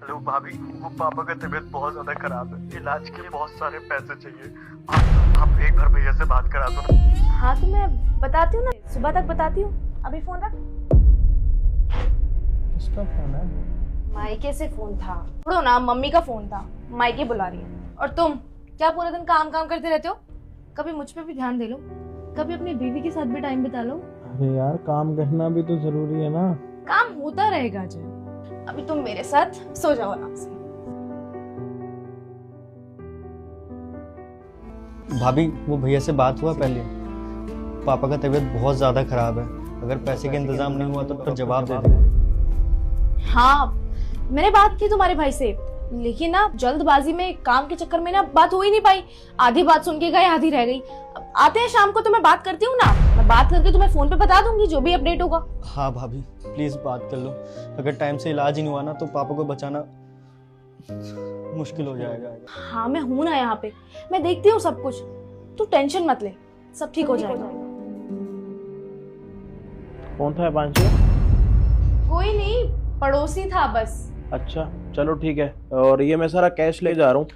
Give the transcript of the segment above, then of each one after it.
Hello भाभी, वो पापा का तबीयत बहुत ज्यादा खराब है, इलाज के लिए बहुत सारे पैसे चाहिए। आप एक बार भैया से बात करा दो ना। हाँ तो मैं बताती हूँ ना, सुबह तक बताती हूँ। अभी फोन रख। किसका फोन है? मायके से फोन था। छोड़ो ना, मम्मी का फोन था, मायके बुला रही है। और तुम क्या पूरे दिन काम काम करते रहते हो? कभी मुझ पे भी ध्यान दे लो, कभी अपनी बीवी के साथ भी टाइम बिता लो। अरे यार, काम करना भी तो जरूरी है ना। काम होता रहेगा जय। अभी तुम मेरे साथ सो जाओ आराम से। भाभी, वो भैया से बात हुआ पहले? पापा का तबीयत बहुत ज़्यादा ख़राब है, अगर पैसे का इंतज़ाम नहीं हुआ तो फिर जवाब दे देंगे। हाँ, मैंने बात की तुम्हारे भाई से, लेकिन ना जल्दबाजी में काम के चक्कर में ना बात हो ही नहीं पाई। आधी बात सुन के गए, आधी रह गई। अब आते हैं शाम को तो मैं बात करती हूँ ना, मैं बात करके तुम्हें फोन पे बता दूंगी जो भी अपडेट होगा। हाँ भाभी, प्लीज़ बात कर लो। अगर टाइम से इलाज ही नहीं हुआ ना तो पापा को बचाना मुश्किल हो जाएगा। हाँ मैं हूँ ना यहाँ पे, मैं देखती हूँ सब कुछ, तू टेंशन मत ले, सब ठीक हो जाएगा। कौन था पांचू? कोई नहीं, पड़ोसी था बस। अच्छा चलो ठीक है, और ये मैं सारा कैश ले जा रहा हूँ,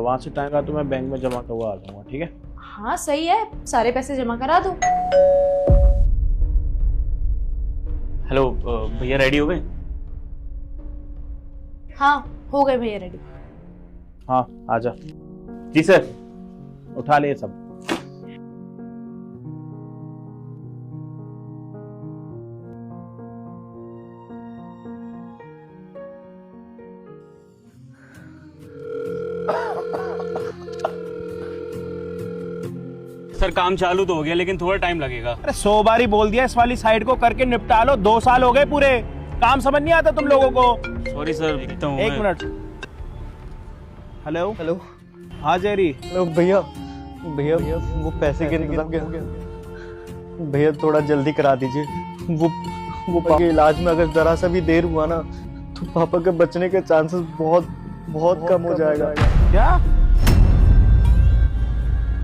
वहाँ से टाइम का तो मैं बैंक में जमा करवा आ जाऊंगा, ठीक है? हाँ सही है, सारे पैसे जमा करा दो। हेलो भैया, रेडी हो गए? हाँ हो गए भैया रेडी। हाँ आजा। जी सर। उठा ले सब। सर काम चालू तो हो गया लेकिन थोड़ा टाइम लगेगा। अरे 100 बार ही बोल दिया, इस वाली साइड को करके निपटा लो। 2 साल हो गए पूरे, काम समझ नहीं आता तुम लोगों को। सॉरी सर, देखता हूँ। 1 मिनट। Hello hello. हाँ जेरी। हेलो भैया, भैया वो पैसे के इंतजाम क्या? भैया थोड़ा जल्दी करा दीजिए। वो पापा के इलाज में अगर ज़रा सा भी देर हुआ ना तो पापा के बचने के चांसेस बहुत बहुत कम हो जाएगा।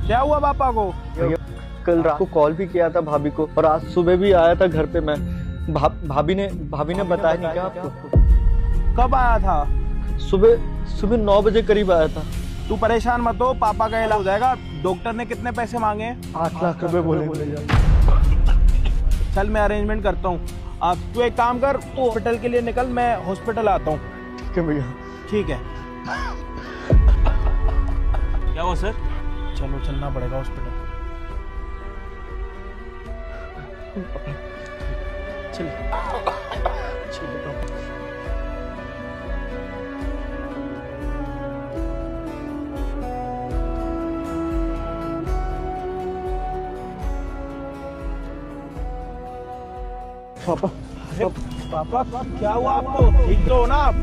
क्या हुआ पापा को? भैया कल रात को कॉल भी किया था भाभी को, और आज सुबह भी आया था घर पे मैं। भाभी ने बताया नहीं क्या आपको? कब आया था? सुबह 9 बजे करीब आया था। तू परेशान मत हो, पापा का इलाज हो जाएगा। डॉक्टर ने कितने पैसे मांगे? 8 लाख रुपए बोले। चल मैं अरेंजमेंट करता हूँ। आप तू एक काम कर, तू हॉस्पिटल के लिए निकल, मैं हॉस्पिटल आता हूँ। ठीक है भैया। ठीक है, क्या हुआ सर? चलो चलना पड़ेगा हॉस्पिटल। पापा, अरे पापा क्या हुआ आपको? ठीक तो हो ना आप?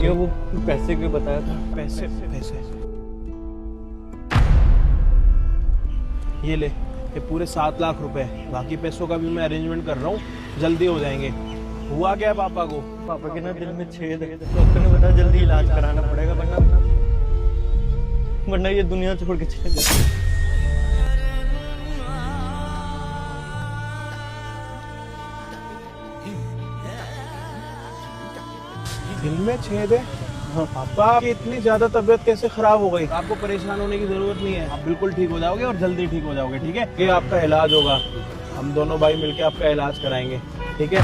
ये वो पैसे के बताया था। पैसे ये ले, ये पूरे 7 लाख रुपए। बाकी पैसों का भी मैं अरेंजमेंट कर रहा हूँ, जल्दी हो जाएंगे। हुआ क्या है पापा को? पापा के ना दिल में छेद है, डॉक्टर ने बताया जल्दी इलाज कराना पड़ेगा, वरना ये दुनिया छोड़ के चले जाए। दिल में छेद है? हाँ। पापा की इतनी ज्यादा तबीयत कैसे खराब हो गई? आपको परेशान होने की जरूरत नहीं है, आप बिल्कुल ठीक हो जाओगे और जल्दी ठीक हो जाओगे, ठीक है? ये आपका इलाज होगा, हम दोनों भाई मिलके आपका इलाज कराएंगे, ठीक है?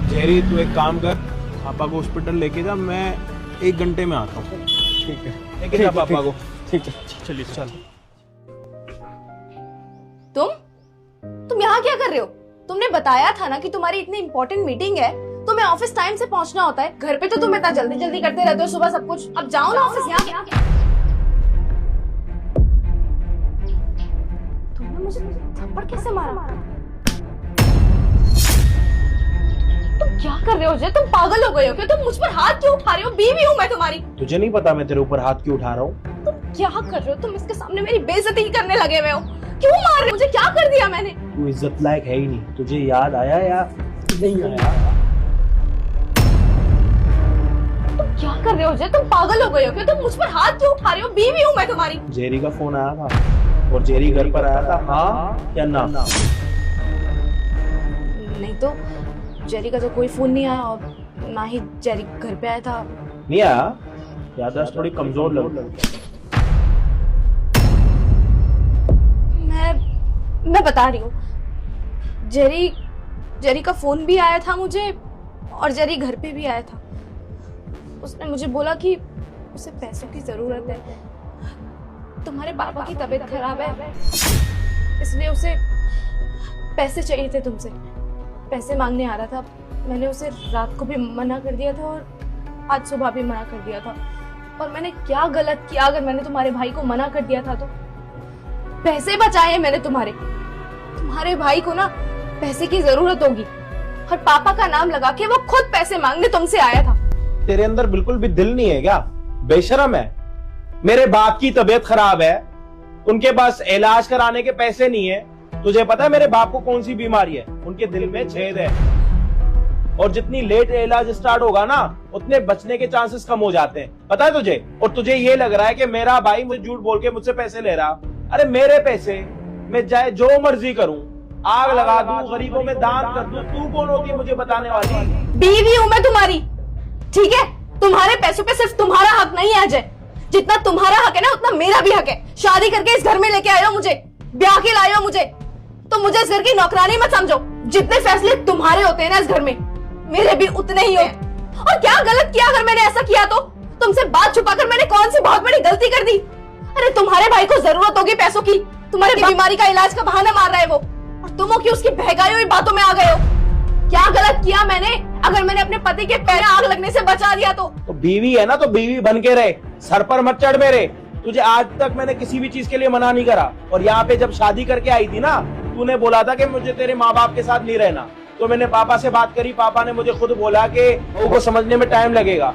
जेरी तू एक काम कर, पापा को हॉस्पिटल लेके जा, मैं 1 घंटे में आता हूँ। ठीक है, लेके जा पापा को। ठीक है। चलिए चल। तुम यहाँ क्या कर रहे हो? तुमने बताया था ना कि तुम्हारी इतनी इंपॉर्टेंट मीटिंग है, तुम्हें ऑफिस टाइम से पहुंचना होता है। घर पे तो तुम इतना जल्दी जल्दी करते रहते हो सुबह सब कुछ। अब जाओ ना ऑफिस। यहाँ तुमने मुझे थप्पड़ कैसे मारा? तुम क्या कर रहे हो जय? तुम पागल हो गए हो क्या? तुम मुझ पर हाथ क्यों उठा रहे हो? बीवी हूँ मैं तुम्हारी। तुझे नहीं पता मैं तेरे ऊपर हाथ क्यों उठा रहा हूँ? तुम क्या कर रहे हो? तुम इसके सामने मेरी बेइज्जती करने लगे हुए हो। क्यों मार रहे हो मुझे? क्या कर दिया मैंने? तू इज्जत लायक है ही नहीं। तुझे याद आया या नहीं आया? क्या कर रहे हो जय? तुम पागल हो गए हो क्या? तुम मुझ पर हाथ क्यों उठा रहे हो? बीवी हूँ मैं तुम्हारी। जेरी का फोन आया था और जेरी घर पर आया था, हाँ या ना? नहीं तो जेरी का तो कोई फोन नहीं आया और ना ही जेरी घर पे आया था। नहीं आया, याददाश्त थोड़ी कमजोर लग मैं बता रही हूँ, जेरी का फोन भी आया था मुझे और जेरी घर पे भी आया था। उसने मुझे बोला कि उसे पैसों की जरूरत है, तुम्हारे पापा की तबीयत खराब है, इसलिए उसे पैसे चाहिए थे तुमसे। पैसे मांगने आ रहा था। मैंने उसे रात को भी मना कर दिया था और आज सुबह भी मना कर दिया था। और मैंने क्या गलत किया अगर मैंने तुम्हारे भाई को मना कर दिया था तो? पैसे बचाए हैं मैंने तुम्हारे भाई को ना पैसे की जरूरत होगी और पापा का नाम लगा के वो खुद पैसे मांगने तुमसे आया था। तेरे अंदर बिल्कुल भी दिल नहीं है क्या? बेशरम है। मेरे बाप की तबीयत खराब है, उनके पास इलाज कराने के पैसे नहीं है। तुझे पता है मेरे बाप को कौन सी बीमारी है? उनके दिल में छेद है और जितनी लेट इलाज स्टार्ट होगा ना उतने बचने के चांसेस कम हो जाते हैं। पता है तुझे? और तुझे ये लग रहा है कि मेरा भाई मुझे झूठ बोल के मुझसे पैसे ले रहा। अरे मेरे पैसे मैं चाहे जो मर्जी करूं, आग लगा दूं, गरीबों में दान कर दूं, तू कौन होती है मुझे बताने वाली? बीवी हूं मैं तुम्हारी, ठीक है? तुम्हारे पैसों पे सिर्फ तुम्हारा हक नहीं है अजय। जितना तुम्हारा हक है ना उतना मेरा भी हक है। शादी करके इस घर में लेके आए हो मुझे, ब्याह के लाए हो मुझे, तो मुझे इस घर की नौकरानी मत समझो। जितने फैसले तुम्हारे होते हैं ना इस घर में, मेरे भी उतने ही होते। और क्या गलत किया अगर मैंने ऐसा किया तो? तुमसे बात छुपाकर मैंने कौन सी बहुत बड़ी गलती कर दी? अरे तुम्हारे भाई को जरूरत होगी पैसों की, तुम्हारी बीमारी का इलाज का बहाना मार रहा है वो, और तुम हो कि उसकी बहकाई हुई बातों में आ गए हो। क्या गलत किया मैंने अगर मैंने अपने पति के पैर आग लगने से बचा दिया तो? बीवी है ना तो बीवी बन के रहे, सर पर मत चढ़ मेरे। तुझे आज तक मैंने किसी भी चीज के लिए मना नहीं करा। और यहाँ पे जब शादी करके आई थी ना, तूने बोला था कि मुझे तेरे माँ बाप के साथ नहीं रहना, तो मैंने पापा से बात करी। पापा ने मुझे खुद बोला कि बहू को समझने में टाइम लगेगा।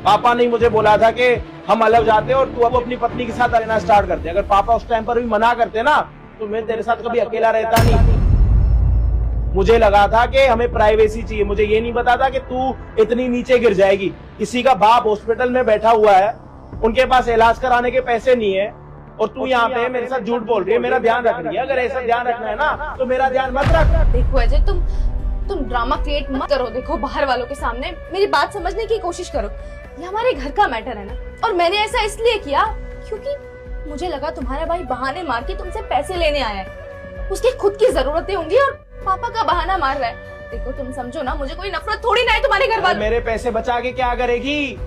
पापा ने मुझे बोला था कि हम अलग जाते और तू अब अपनी पत्नी के साथ रहना स्टार्ट करते। अगर पापा उस टाइम पर भी मना करते ना तो मैं तेरे साथ कभी अकेला रहता नहीं। मुझे लगा था कि हमें प्राइवेसी चाहिए। मुझे ये नहीं पता था कि तू इतनी नीचे गिर जाएगी। किसी का बाप हॉस्पिटल में बैठा हुआ है, उनके पास इलाज कराने के पैसे नहीं है, और तू यहाँ पे मेरे साथ झूठ बोल रही है, मेरा ध्यान रख रही है। अगर ऐसा ध्यान रखना है ना तो मेरा ध्यान मत रख। देखो अजय, तुम ड्रामा क्रिएट मत करो। देखो बाहर वालों के सामने मेरी बात समझने की कोशिश करो। ये हमारे घर का मैटर है ना, और मैंने ऐसा इसलिए किया क्योंकि मुझे लगा तुम्हारा भाई बहाने मार के तुमसे पैसे लेने आया है। उसकी खुद की जरूरतें होंगी और पापा का बहाना मार रहा है। देखो तुम समझो ना, मुझे कोई नफरत थोड़ी ना है तुम्हारे घर वालों। मेरे पैसे बचा के क्या करेगी?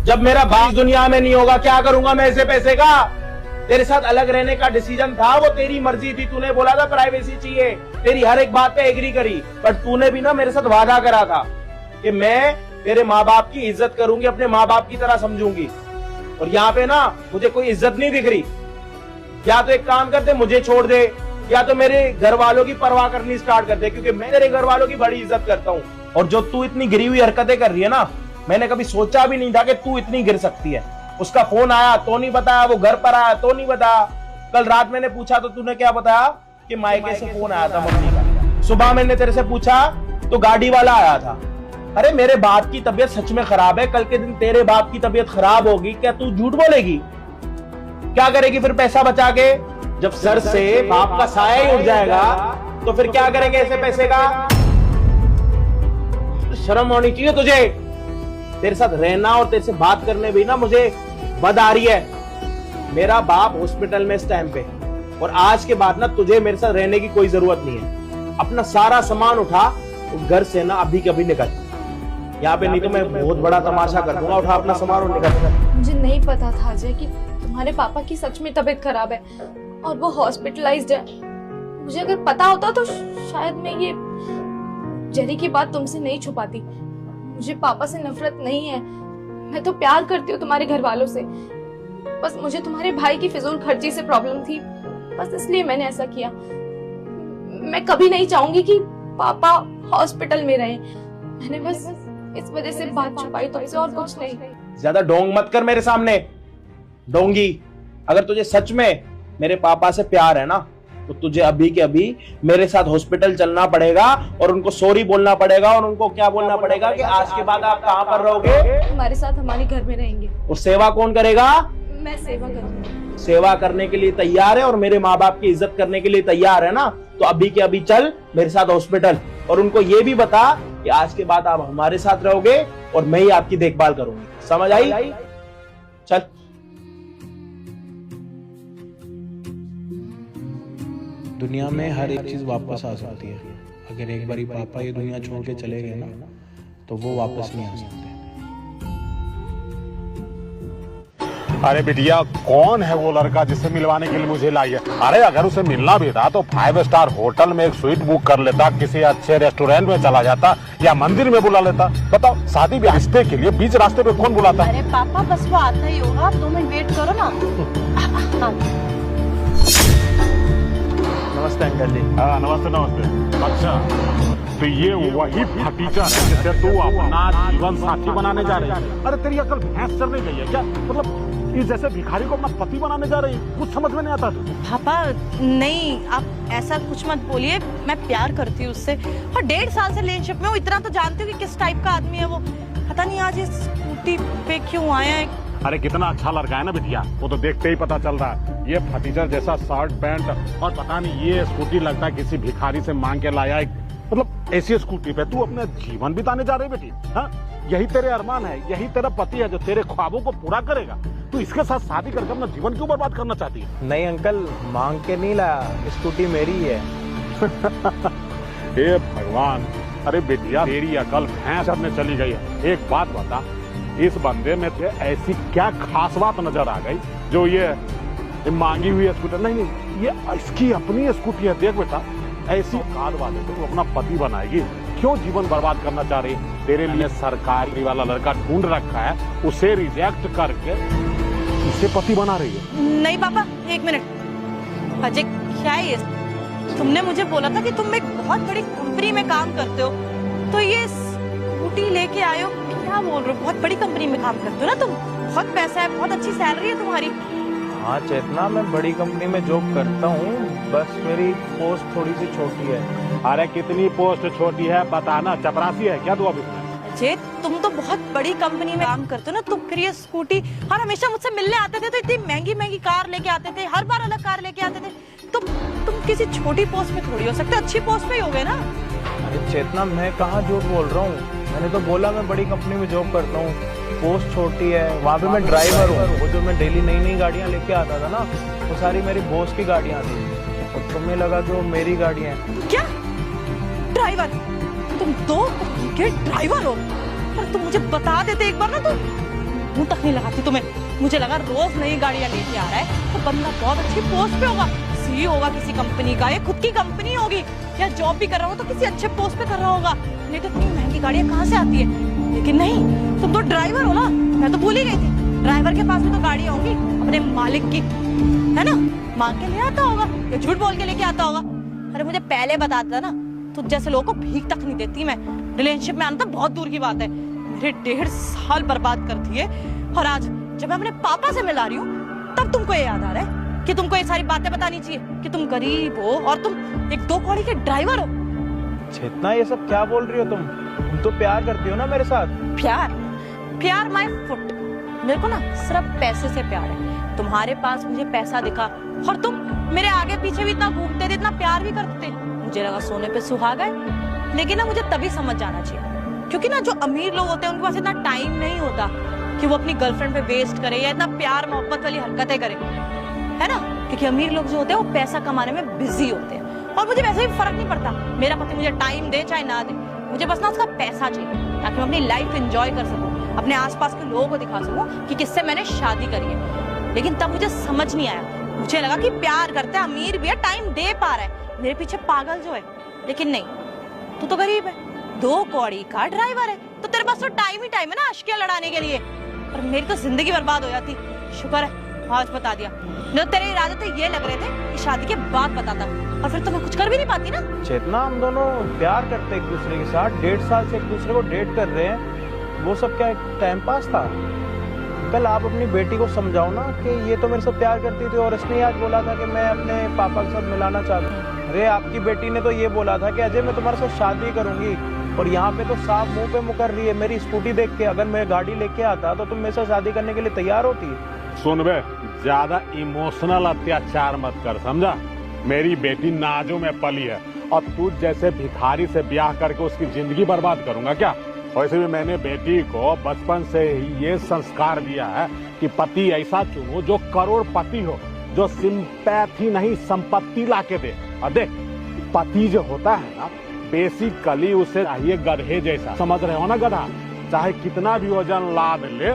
जब मेरा भाई दुनिया में नहीं होगा क्या करूंगा मैं ऐसे पैसे का? तेरे साथ अलग रहने का डिसीजन था, वो तेरी मर्जी थी। तूने बोला था प्राइवेसी चाहिए, तेरी हर एक बात पे एग्री करी, बट तूने भी ना मेरे साथ वादा करा था कि मैं तेरे माँ बाप की इज्जत करूंगी, अपने माँ बाप की तरह समझूंगी। और यहाँ पे ना मुझे कोई इज्जत नहीं दिख रही। या तो एक काम करते, मुझे छोड़ दे, या तो मेरे घर वालों की परवाह करनी स्टार्ट कर दे, क्योंकि मैं तेरे घर वालों की बड़ी इज्जत करता हूँ। और जो तू इतनी गिरी हुई हरकतें कर रही है ना, मैंने कभी सोचा भी नहीं था कि तू इतनी गिर सकती है। उसका फोन आया तो नहीं बताया, वो घर पर आया तो नहीं बताया। कल रात मैंने पूछा तो तूने क्या बताया कि मायके से फोन आया था मम्मी का। सुबह मैंने तेरे से पूछा तो गाड़ी वाला आया था। अरे मेरे बाप की तबीयत सच में खराब है, कल के दिन तेरे बाप की तबीयत खराब होगी, क्या तू झूठ बोलेगी? क्या करेगी फिर पैसा बचा के? जब सर से बाप का साया ही उड़ जाएगा तो फिर क्या करेंगे ऐसे पैसे का? शर्म होनी चाहिए तुझे। तेरे साथ रहना और तेरे से बात करने भी ना मुझे बद आ रही है। मेरा बाप हॉस्पिटल में इस टाइम पे, और आज के बाद ना तुझे मेरे साथ रहने की कोई जरूरत नहीं है। अपना सारा सामान उठा और घर से ना अभी कभी निकल यहाँ पे, नहीं तो मैं बहुत बड़ा तमाशा कर दूंगा। उठा अपना सामान और निकल। मुझे नहीं पता था अजय कि तुम्हारे पापा की सच में तबीयत खराब है और वो हॉस्पिटलाइज्ड है। मुझे अगर पता होता तो शायद मैं ये जेरी की बात तुमसे नहीं छुपाती। मुझे पापा से नफरत नहीं है, मैं तो प्यार करती हूँ तुम्हारे घर वालों से। बस मुझे तुम्हारे भाई की फिजूल खर्ची से प्रॉब्लम थी, बस इसलिए मैंने ऐसा किया। मैं कभी नहीं चाहूंगी कि पापा हॉस्पिटल में रहे। मैंने बस इस वजह से बात छुपाई तुमसे, और कुछ नहीं। ज्यादा डोंग मत कर मेरे सामने, डोंगी। अगर तुझे सच में मेरे पापा से प्यार है ना तो तुझे अभी के अभी मेरे साथ हॉस्पिटल चलना पड़ेगा और उनको सॉरी बोलना पड़ेगा। और उनको क्या बोलना पड़ेगा कि आज के बाद आप कहाँ पर रहोगे? तुम्हारे साथ हमारे घर में रहेंगे। और सेवा कौन करेगा? मैं सेवा करूंगी। सेवा करने के लिए तैयार है और मेरे माँ बाप की इज्जत करने के लिए तैयार है ना, तो अभी के अभी चल मेरे साथ हॉस्पिटल। और उनको ये भी बता कि आज के बाद आप हमारे साथ रहोगे और मैं ही आपकी देखभाल करूंगी, समझ आई? चल। दुनिया में हर एक चीज वापस आ सकती है, अगर एक बारी पापा ये दुनिया छोड़ के चले गए ना तो वो वापस नहीं आ सकते। अरे बिटिया, कौन है वो लड़का जिससे मिलवाने के लिए मुझे लाई है? अरे अगर उसे मिलना भी था तो 5 स्टार होटल में एक स्वीट बुक कर लेता, किसी अच्छे रेस्टोरेंट में चला जाता या मंदिर में बुला लेता। बताओ, शादी ब्याह रिश्ते के लिए बीच रास्ते पे कौन बुलाता? अरे पापा बस वो आता ही होगा, आप 2 मिनट वेट करो ना। नमस्ते अंकल जी। हाँ नमस्ते नमस्ते। अच्छा, तो ये वही फटीचर है जिसे तू अपना जीवन साथी बनाने जा रही है? अरे तेरी अकल भैंस चढ़ने गई है क्या? मतलब इस जैसे भिखारी को अपना पति बनाने जा रही है? कुछ समझ में नहीं आता तुझे? पापा नहीं, आप ऐसा कुछ मत बोलिए, मैं प्यार करती हूँ उससे और 1.5 साल से रिलेशनशिप में हूँ। इतना तो जानती हूँ कि किस टाइप का आदमी है वो। पता नहीं आज इस स्कूटी पे क्यों आया है। अरे कितना अच्छा लड़का है ना बिटिया, वो तो देखते ही पता चल रहा है। ये फटीचर जैसा शर्ट पैंट और पता नहीं ये स्कूटी लगता है किसी भिखारी से मांग के लाया है। मतलब ऐसी स्कूटी पे तू अपना जीवन बिताने जा रही बेटी? हाँ, यही तेरे अरमान है, यही तेरा पति है जो तेरे ख्वाबों को पूरा करेगा। तू इसके साथ शादी करके अपना जीवन क्यों बर्बाद करना चाहती है? नहीं अंकल, मांग के नहीं लाया, स्कूटी मेरी ही है। हे भगवान, अरे बिटिया तेरी अकल भैंस चढ़ने चली गई है। एक बात बता, इस बंदे में तो ऐसी क्या खास बात नजर आ गई जो ये मांगी हुई स्कूटर? नहीं, ये इसकी अपनी स्कूटी है। देख बेटा, ऐसी औकात वाले को तू अपना पति बनाएगी, क्यों जीवन बर्बाद करना चाह रही? तेरे लिए सरकारी वाला लड़का ढूंढ रखा है, उसे रिजेक्ट करके इसे पति बना रही है। नहीं पापा, 1 मिनट। अजय क्या है ये? तुमने मुझे बोला था कि तुम एक बहुत बड़ी कंपनी में काम करते हो, तो ये स्कूटी लेके आए हो? क्या बोल रहे हो? बहुत बड़ी कंपनी में काम करते हो ना तुम, बहुत पैसा है, बहुत अच्छी सैलरी है तुम्हारी। हाँ चेतना, मैं बड़ी कंपनी में जॉब करता हूँ, बस मेरी पोस्ट थोड़ी सी छोटी है। अरे कितनी पोस्ट छोटी है बताना, चपरासी है क्या तू अभी? अजय तुम तो बहुत बड़ी कंपनी में काम करते हो ना, तुम फिर ये स्कूटी, और हमेशा मुझसे मिलने आते थे तो इतनी महंगी महंगी कार लेके आते थे, हर बार अलग कार लेके आते थे। तुम किसी छोटी पोस्ट में थोड़ी हो सकते, अच्छी पोस्ट में ही हो गए ना। अरे चेतना, मैं कहाँ झूठ बोल रहा हूँ, मैंने तो बोला मैं बड़ी कंपनी में जॉब करता हूँ, पोस्ट छोटी है, वहाँ पे मैं ड्राइवर हूँ। वो जो मैं डेली नई नई गाड़ियाँ लेके आता था ना, वो सारी मेरी बॉस की गाड़ियाँ थी, और तुम्हें लगा कि वो मेरी गाड़ियाँ हैं। क्या ड्राइवर? तुम 2 के ड्राइवर हो? पर तुम मुझे बता देते एक बार ना, तुम मुंह तक नहीं लगाती तुम्हें। मुझे लगा रोज नई गाड़ियां लेके आ रहा है तो बंदा बहुत अच्छी पोस्ट पे होगा, सीईओ होगा किसी कंपनी का, या खुद की कंपनी होगी, या जॉब भी कर रहा हो तो किसी अच्छे पोस्ट पे कर रहा होगा। नहीं तो इतनी महंगी गाड़ियां कहाँ से आती है? लेकिन नहीं, तुम तो ड्राइवर हो ना, मैं तो भूल ही गई थी। ड्राइवर के पास भी तो गाड़ियां होंगी अपने मालिक की, है ना? मांग के ले आता होगा या झूठ बोल के लेके आता होगा। अरे मुझे पहले बताता ना, तुझ जैसे लोगों को भीख तक नहीं देती मैं। रिलेशनशिप में आना तो बहुत दूर की बात है, मेरे 1.5 साल बर्बाद कर दिए, और आज जब मैं अपने पापा से मिला रही हूँ तब तुमको ये याद आ रहा है कि तुमको ये सारी बातें बतानी चाहिए कि तुम गरीब हो और तुम एक 2 कौड़ी के ड्राइवर हो। चेतना, ये सब क्या बोल रही हो तुम तो प्यार करती हो ना मेरे साथ। प्यार माय फुट, मेरे को ना सिर्फ पैसे से प्यार है। तुम्हारे पास मुझे पैसा दिखा और तुम मेरे आगे पीछे भी इतना घूमते थे, इतना प्यार भी करते थे, मुझे लगा सोने पे सुहागा है। लेकिन ना मुझे तभी समझ जाना चाहिए, क्योंकि ना जो अमीर लोग होते हैं उनके पास इतना टाइम नहीं होता कि वो अपनी गर्लफ्रेंड पे वेस्ट करे या इतना प्यार मोहब्बत वाली हरकतें करे, है ना? क्योंकि अमीर लोग जो होते हैं वो पैसा कमाने में बिजी होते हैं, और मुझे वैसे भी फर्क नहीं पड़ता मेरा पति मुझे टाइम दे चाहे ना दे, मुझे बस ना उसका पैसा चाहिए ताकि मैं अपनी लाइफ एंजॉय कर सकूं, अपने आसपास के लोगों को दिखा सकूं कि किससे मैंने शादी करी है। लेकिन तब मुझे समझ नहीं आया, मुझे लगा कि प्यार करता है, अमीर भी है, टाइम दे पा रहा है, मेरे पीछे पागल जो है। लेकिन नहीं, तू तो गरीब है, 2 कौड़ी का ड्राइवर है, तो तेरे पास तो टाइम ही टाइम है ना आशिकियां लड़ाने के लिए। पर मेरी तो जिंदगी बर्बाद हो जाती। शुक्र है आज बता दिया, नहीं तो तेरे इरादे तो ये लग रहे थे कि शादी के बाद बताता, और फिर तो मैं कुछ कर भी नहीं पाती ना। चेतना, हम दोनों प्यार करते एक दूसरे के साथ, 1.5 साल से एक दूसरे को डेट कर रहे हैं, वो सब क्या टाइम पास था? कल आप अपनी बेटी को समझाओ ना कि ये तो मेरे से प्यार करती थी और इसने आज बोला था कि मैं अपने पापा के साथ मिलाना चाहती हूँ। अरे आपकी बेटी ने तो ये बोला था कि अजय मैं तुम्हारे साथ शादी करूंगी, और यहाँ पे तो साफ मुंह पे मुकर रही है मेरी स्कूटी देख के। अगर मैं गाड़ी लेके आता तो तुम मेरे साथ शादी करने के लिए तैयार होती? सुन बे, ज्यादा इमोशनल अत्याचार मत कर, समझा? मेरी बेटी नाजों में पली है और तुझ जैसे भिखारी से ब्याह करके उसकी जिंदगी बर्बाद करूंगा क्या? वैसे भी मैंने बेटी को बचपन से ही ये संस्कार दिया है कि पति ऐसा चुनो जो करोड़पति हो, जो सिंपैथी नहीं संपत्ति ला के दे। और देख, पति जो होता है ना, बेसिकली उसे चाहिए गधे जैसा, समझ रहे हो ना? गधा चाहे कितना भी वजन लाद ले,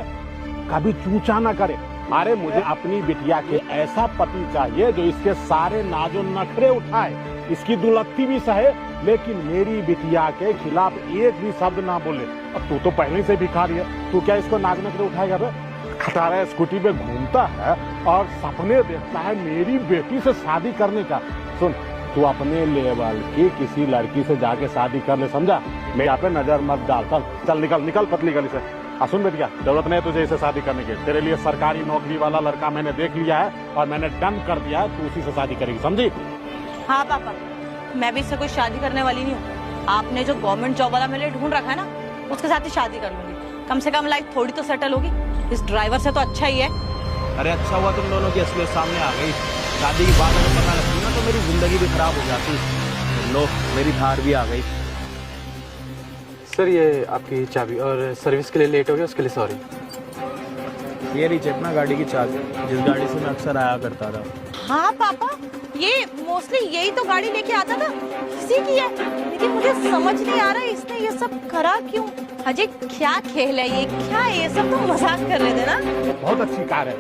कभी चूचा ना करे। अरे मुझे अपनी बिटिया के ऐसा पति चाहिए जो इसके सारे नाजो नखरे उठाए, इसकी दुलत्ती भी सहे, लेकिन मेरी बिटिया के खिलाफ एक भी शब्द ना बोले। अब तू तो पहले से भिखारी है, तू क्या इसको नाज नखरे उठाएगा? बे खटारा स्कूटी पे घूमता है और सपने देखता है मेरी बेटी से शादी करने का। सुन, तू अपने लेवल की किसी लड़की से जाके शादी कर ले, समझा? मैं यहाँ पे नजर मत डाल। चल निकल निकल पतली गली से। सुन बेटिया, जरूरत नहीं तुझे इसे शादी करने की। तेरे लिए सरकारी नौकरी वाला लड़का मैंने देख लिया है और मैंने डन कर दिया है, तू उसी से शादी करेगी, समझी? हाँ पापा, मैं भी इससे कोई शादी करने वाली नहीं हूँ। आपने जो गवर्नमेंट जॉब वाला मेरे लिए ढूंढ रखा है ना, उसके साथ ही शादी कर लूंगी। कम से कम लाइफ थोड़ी तो सेटल होगी। इस ड्राइवर से तो अच्छा ही है। अरे अच्छा हुआ तुम दोनों की असलियत सामने आ गई। शादी की बात अगर पता लगती ना तो मेरी जिंदगी भी खराब हो जाती। लो, मेरी धार भी आ गई। सर, ये आपकी चाबी, और सर्विस के लिए लेट हो गया उसके लिए सॉरी। ये रही चेतना गाड़ी की चाबी, जिस गाड़ी से मैं अक्सर आया करता था। हाँ पापा, ये मोस्टली यही तो गाड़ी लेके आता था, इसी की है। लेकिन मुझे समझ नहीं आ रहा है इसने ये सब करा क्यों। अजय, क्या खेल है ये, क्या है ये सब? तो मजाक कर रहे थे ना? बहुत अच्छी कार है,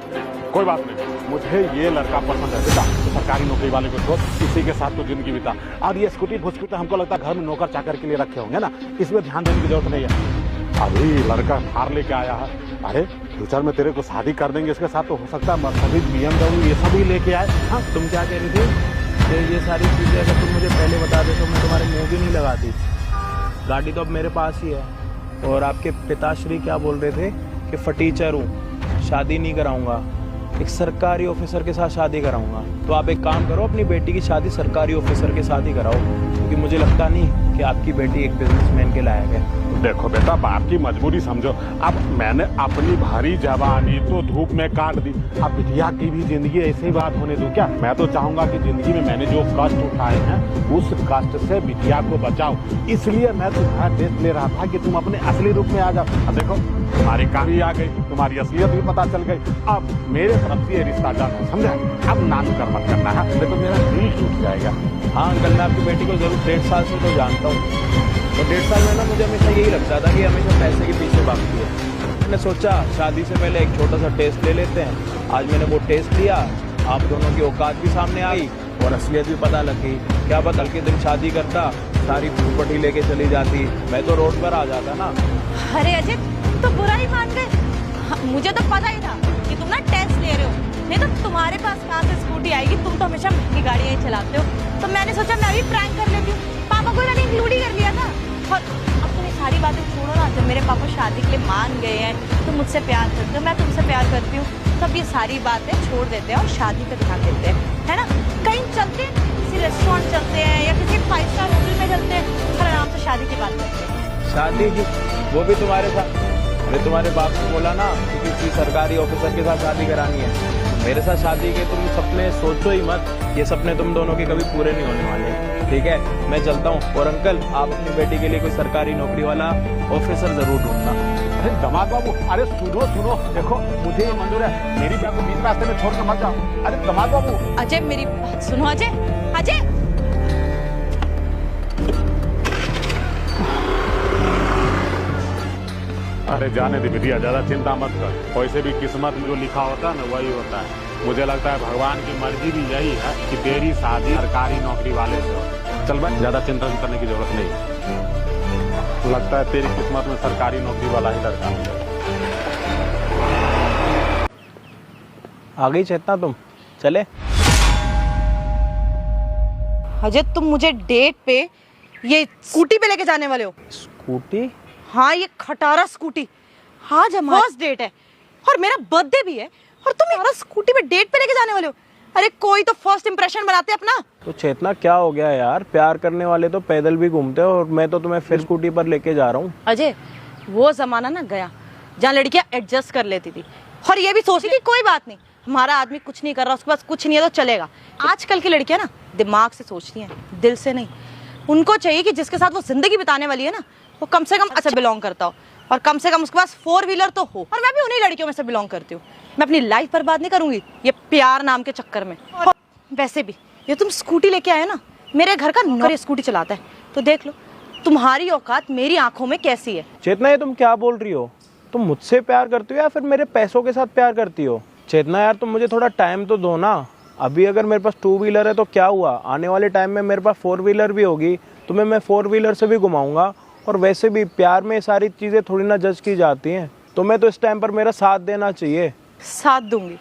कोई बात नहीं। मुझे ये लड़का पसंद है बेटा, तो सरकारी नौकरी वाले को छोड़, इसी के साथ तो जिंदगी बिता। और ये स्कूटी फुस्कूटी हमको लगता है घर में नौकर चाकर के लिए रखे होंगे ना, इसमें ध्यान देने की जरूरत नहीं है। अभी लड़का थार लेके आया है। अरे फ्यूचर में तेरे को शादी कर देंगे इसके साथ, तो हो सकता है मर्सिडीज, BMW ये सब ही लेके आए। हाँ, तुम क्या कह रही थी कि ये सारी चीजें अगर तुम मुझे पहले बता दे तो मैं तुम्हारे मुंह भी नहीं लगाती। गाड़ी तो अब मेरे पास ही है। और आपके पिताश्री क्या बोल रहे थे कि फटीचर हूँ, शादी नहीं कराऊंगा, एक सरकारी ऑफिसर के साथ शादी कराऊंगा। तो आप एक काम करो, अपनी बेटी की शादी सरकारी ऑफिसर के साथ ही कराओ, क्योंकि मुझे लगता नहीं कि आपकी बेटी एक बिजनेसमैन के लायक है। देखो बेटा, बाप की मजबूरी समझो। अब मैंने अपनी भारी जवानी तो धूप में काट दी, अब बिटिया की भी जिंदगी ऐसे ही बात होने दूं क्या? मैं तो चाहूंगा कि जिंदगी में मैंने जो कष्ट उठाए हैं उस कष्ट से बिटिया को बचाओ। इसलिए मैं तुम्हारा टेस्ट ले रहा था कि तुम अपने असली रूप में आ जाओ। अब देखो, तुम्हारी कहानी आ गई, तुम्हारी असलियत भी पता चल गई। अब मेरे तरफ से ये रिश्ता डन है, समझा? अब नानू कर मत करना है, नहीं तो मेरा दिल टूट जाएगा। हाँ अंकल, मैं आपकी बेटी को जरूर 1.5 साल से तो जानता हूँ। तो 1.5 साल में ना मुझे हमेशा यही लगता था कि हमेशा पैसे के पीछे भागती है। मैंने सोचा शादी से पहले एक छोटा सा टेस्ट ले लेते हैं। आज मैंने वो टेस्ट लिया, आप दोनों की औकात भी सामने आई और असलियत भी पता लग गई। क्या पता कल के दिन शादी करता, सारी प्रॉपर्टी लेके चली जाती, मैं तो रोड पर आ जाता ना। अरे अजय, तुम तो बुरा ही मान गए। हाँ, मुझे तो पता ही था कि तुम ना टेस्ट ले रहे हो, नहीं तो तुम्हारे पास कहाँ से स्कूटी आएगी? तुम तो हमेशा महंगी गाड़ियाँ ही चलाते हो। तो मैंने सोचा मैं भी प्रैंक कर लेती हूँ। पापा को मैंने इंक्लूड ही कर लिया था। और अब तुम ये सारी बातें छोड़ो ना, जब मेरे पापा शादी के लिए मान गए हैं, तुम मुझसे प्यार करते हो, मैं तुमसे प्यार करती हूँ, तब ये सारी बातें छोड़ देते हैं और शादी पे ध्यान देते हैं, है ना? कहीं चलते हैं, किसी रेस्टोरेंट चलते हैं या किसी 5 स्टार होटल में चलते हैं और आराम से शादी की बात करते हैं। शादी की, वो भी तुम्हारे साथ? अरे तुम्हारे बाप ने बोला ना कि किसी सरकारी ऑफिसर के साथ शादी करानी है। मेरे साथ शादी के तुम सपने सोचो ही मत, ये सपने तुम दोनों के कभी पूरे नहीं होने वाले। ठीक है, मैं चलता हूँ। और अंकल, आप अपनी बेटी के लिए कोई सरकारी नौकरी वाला ऑफिसर जरूर ढूंढना। अरे दमाद बाबू, अरे सुनो सुनो, देखो मुझे ये मंजूर है, मेरी बहन को बीच रास्ते में छोड़ कर मत जाओ। अरे दमाद बाबू। अजय, मेरी बात सुनो। अजय, अजय, अरे जाने दे बिटिया, ज्यादा चिंता मत कर। वैसे भी किस्मत में जो लिखा होता है ना वही होता है। मुझे लगता है भगवान की मर्जी भी यही है कि तेरी शादी सरकारी नौकरी वाले से हो। चल भाई, ज्यादा चिंता करने की जरूरत नहीं। लगता है तेरी किस्मत में सरकारी नौकरी वाला ही लड़का है। आ गई चेतना, तुम चले? अजय, तुम मुझे डेट पे ये स्कूटी पे लेके जाने वाले हो? स्कूटी? हाँ, ये खटारा स्कूटी। आज हमारा फर्स्ट डेट है और मेरा बर्थडे भी है और तुम यार स्कूटी पे डेट पे लेके जाने वाले हो? अरे कोई तो फर्स्ट इंप्रेशन बनाते अपना। तो चेतना, क्या हो गया यार? प्यार करने वाले तो पैदल भी घूमते हैं और मैं तो तुम्हें फिर स्कूटी पर लेके जा रहा हूँ। अजय, वो जमाना ना गया जहाँ लड़कियां एडजस्ट कर लेती थी और ये भी सोचती थी कोई बात नहीं, हमारा आदमी कुछ नहीं कर रहा, उसके पास कुछ नहीं है तो चलेगा। आजकल की लड़कियां ना दिमाग से सोचती हैं, दिल से नहीं। उनको चाहिए कि जिसके साथ वो जिंदगी बिताने वाली है ना, वो कम से कम अच्छा बिलोंग करता हो, और कम से कम उसके पास 4 व्हीलर तो हो। और मैं भी उन्हीं लड़कियों में से बिलोंग करती हूँ। मैं अपनी लाइफ बर्बाद नहीं करूंगी ये प्यार नाम के चक्कर में। और वैसे भी ये तुम स्कूटी लेके आए ना, मेरे घर का नौकर स्कूटी चलाता है, तो देख लो तुम्हारी औकात मेरी आंखों में कैसी है। चेतना, ये तुम क्या बोल रही हो? तुम मुझसे प्यार करती हो या फिर मेरे पैसों के साथ प्यार करती हो? चेतना यार, तुम मुझे थोड़ा टाइम तो दो ना। अभी अगर मेरे पास 2 व्हीलर है तो क्या हुआ, आने वाले टाइम में मेरे पास 4 व्हीलर भी होगी, तुम्हें मैं 4 व्हीलर से भी घुमाऊंगा। और वैसे भी प्यार में सारी चीज़ें थोड़ी ना जज की जाती हैं। तुम्हें तो इस टाइम पर मेरा साथ देना चाहिए। साथ दूंगी?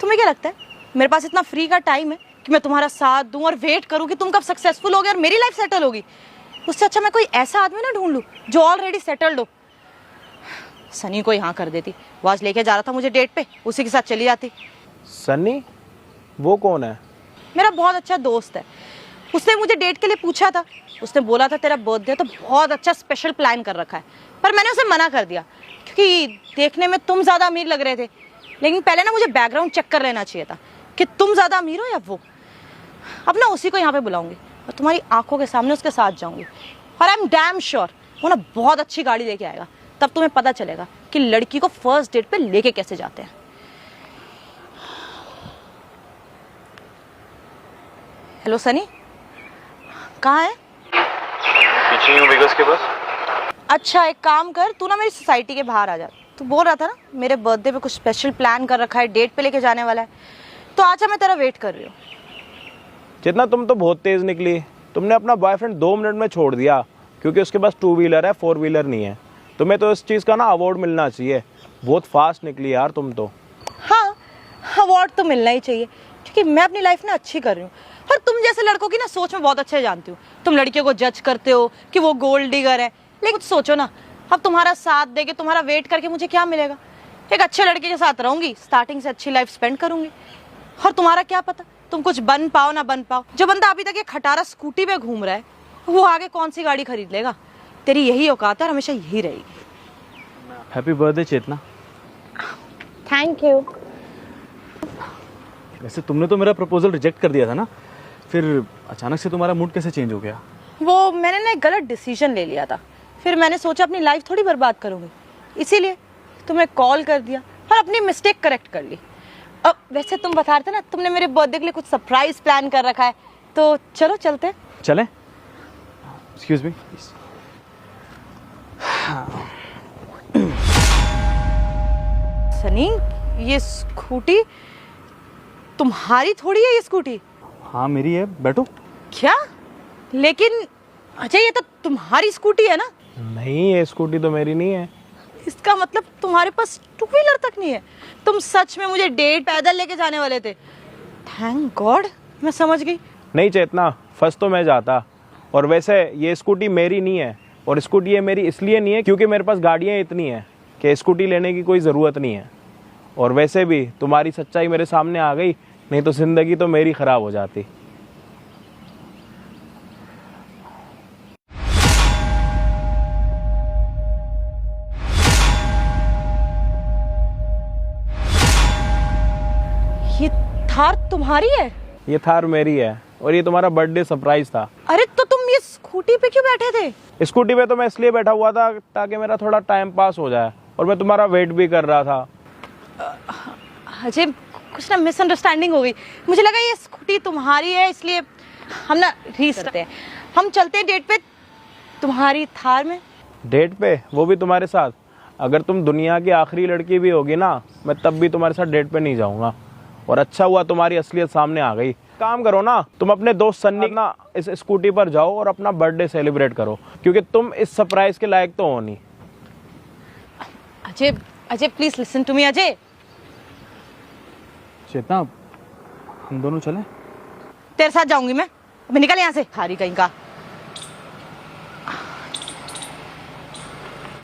तुम्हें क्या लगता है मेरे पास इतना फ्री का टाइम है कि मैं तुम्हारा साथ दूं और वेट करूं कि तुम कब सक्सेसफुल होगे और मेरी लाइफ सेटल होगी? उससे अच्छा मैं कोई ऐसा आदमी ना ढूंढ लूं जो ऑलरेडी सेटल्ड हो। सनी को यहाँ कर देती, वो आज लेके जा रहा था मुझे डेट पे, उसी के साथ चली जाती। सनी? वो कौन है? मेरा बहुत अच्छा दोस्त है। उसने मुझे डेट के लिए पूछा था, उसने बोला था तेरा बर्थडे तो बहुत अच्छा स्पेशल प्लान कर रखा है, पर मैंने उसे मना कर दिया क्योंकि देखने में तुम ज्यादा अमीर लग रहे थे। लेकिन पहले ना मुझे बैकग्राउंड चेक कर लेना चाहिए था कि तुम ज्यादा अमीर हो या वो। अब ना उसी को यहाँ पे बुलाऊंगी और तुम्हारी आंखों के सामने उसके साथ जाऊंगी, और आई एम डैम श्योर वो ना बहुत अच्छी गाड़ी लेके आएगा। तब तुम्हें पता चलेगा कि लड़की को फर्स्ट डेट पे लेके कैसे जाते हैं। हेलो सनी, कहाँ है? पीछे हूँ विकास के पास। अच्छा एक काम कर, तू ना मेरी सोसाइटी के बाहर आ जा। तू बोल रहा था ना मेरे बर्थडे पे कुछ स्पेशल प्लान कर रखा है, डेट पे लेके जाने वाला है, तो आजा, मैं तेरा वेट कर रही हूँ। चेतना, तुम तो बहुत तेज निकली। तुमने अपना बॉयफ्रेंड 2 मिनट में छोड़ दिया क्योंकि उसके पास 2 व्हीलर है, 4 व्हीलर नहीं है। तुम्हें तो इस चीज़ का ना अवार्ड मिलना चाहिए। बहुत फास्ट निकली यार तुम तो। हाँ, अवार्ड तो मिलना ही चाहिए क्योंकि मैं अपनी लाइफ ना अच्छी कर रही हूँ। और तुम जैसे लड़कों की ना सोच में बहुत अच्छे जानती हूँ। तुम लड़कियों को जज करते हो कि वो गोल्ड डिगर है, लेकिन कुछ सोचो ना, अब तुम्हारा साथ देके तुम्हारा वेट करके मुझे क्या मिलेगा? एक अच्छे लड़के के साथ रहूंगी, स्टार्टिंग से अच्छी लाइफ स्पेंड करूंगी। और तुम्हारा क्या पता तुम कुछ बन पाओ ना बन पाओ। जो बंदा अभी तक ये खटारा स्कूटी पे घूम रहा है वो आगे कौन सी गाड़ी खरीद लेगा? तेरी यही औकात है और हमेशा यही रहेगी। Happy birthday Chetna. Thank you. वैसे तुमने तो मेरा प्रपोजल रिजेक्ट कर दिया था ना, फिर अचानक से तुम्हारा मूड कैसे चेंज हो गया? वो मैंने ना एक गलत डिसीजन ले लिया था, फिर मैंने सोचा अपनी लाइफ थोड़ी बर्बाद करूंगी, इसीलिए तुम्हें कॉल कर दिया और अपनी मिस्टेक करेक्ट कर ली। अब वैसे तुम बता रहे थे ना तुमने मेरे बर्थडे के लिए कुछ सरप्राइज प्लान कर रखा है, तो चलो चलते हैं। चले? Excuse me. सनी, ये स्कूटी तुम्हारी थोड़ी है? ये स्कूटी? हाँ मेरी है, बैठो। क्या? लेकिन अजय ये तो तुम्हारी स्कूटी है ना? नहीं, ये स्कूटी तो मेरी नहीं है। इसका मतलब तुम्हारे पास 2 व्हीलर तक नहीं है? तुम सच में मुझे डेट पैदल लेके जाने वाले थे? थैंक गॉड, मैं समझ गई। नहीं चेतना, फंस तो मैं जाता। और वैसे ये स्कूटी मेरी नहीं है, और स्कूटी ये मेरी इसलिए नहीं है क्योंकि मेरे पास गाड़ियाँ इतनी हैं कि स्कूटी लेने की कोई ज़रूरत नहीं है। और वैसे भी तुम्हारी सच्चाई मेरे सामने आ गई, नहीं तो ज़िंदगी तो मेरी ख़राब हो जाती। ये थार तुम्हारी है? ये थार मेरी है और ये तुम्हारा बर्थडे सरप्राइज था। अरे तो तुम ये स्कूटी पे क्यों बैठे थे? स्कूटी पे तो मैं इसलिए बैठा हुआ था ताकि मेरा थोड़ा टाइम पास हो जाए, और मैं तुम्हारा वेट भी कर रहा था। अजय कुछ ना मिसअंडरस्टैंडिंग हो गई, मुझे लगा ये स्कूटी तुम्हारी है, इसलिए हम ना रीस करते हैं। हम चलते हैं डेट पे तुम्हारी थार में। डेट पे? वो भी तुम्हारे साथ? अगर तुम दुनिया की आखिरी लड़की भी होगी ना, मैं तब भी तुम्हारे साथ डेट पे नहीं जाऊंगा। और अच्छा हुआ तुम्हारी असलियत सामने आ गई। काम करो ना, तुम अपने दोस्त सन्नी ना इस स्कूटी पर जाओ और अपना बर्थडे सेलिब्रेट करो, क्योंकि तुम इस सरप्राइज के लायक तो हो नहीं। Ajay, Ajay please listen to me. Ajay, Chetna हम दोनों चलें? तेरे साथ जाऊंगी मैं। अभी निकल यहाँ से, खारी कहीं का।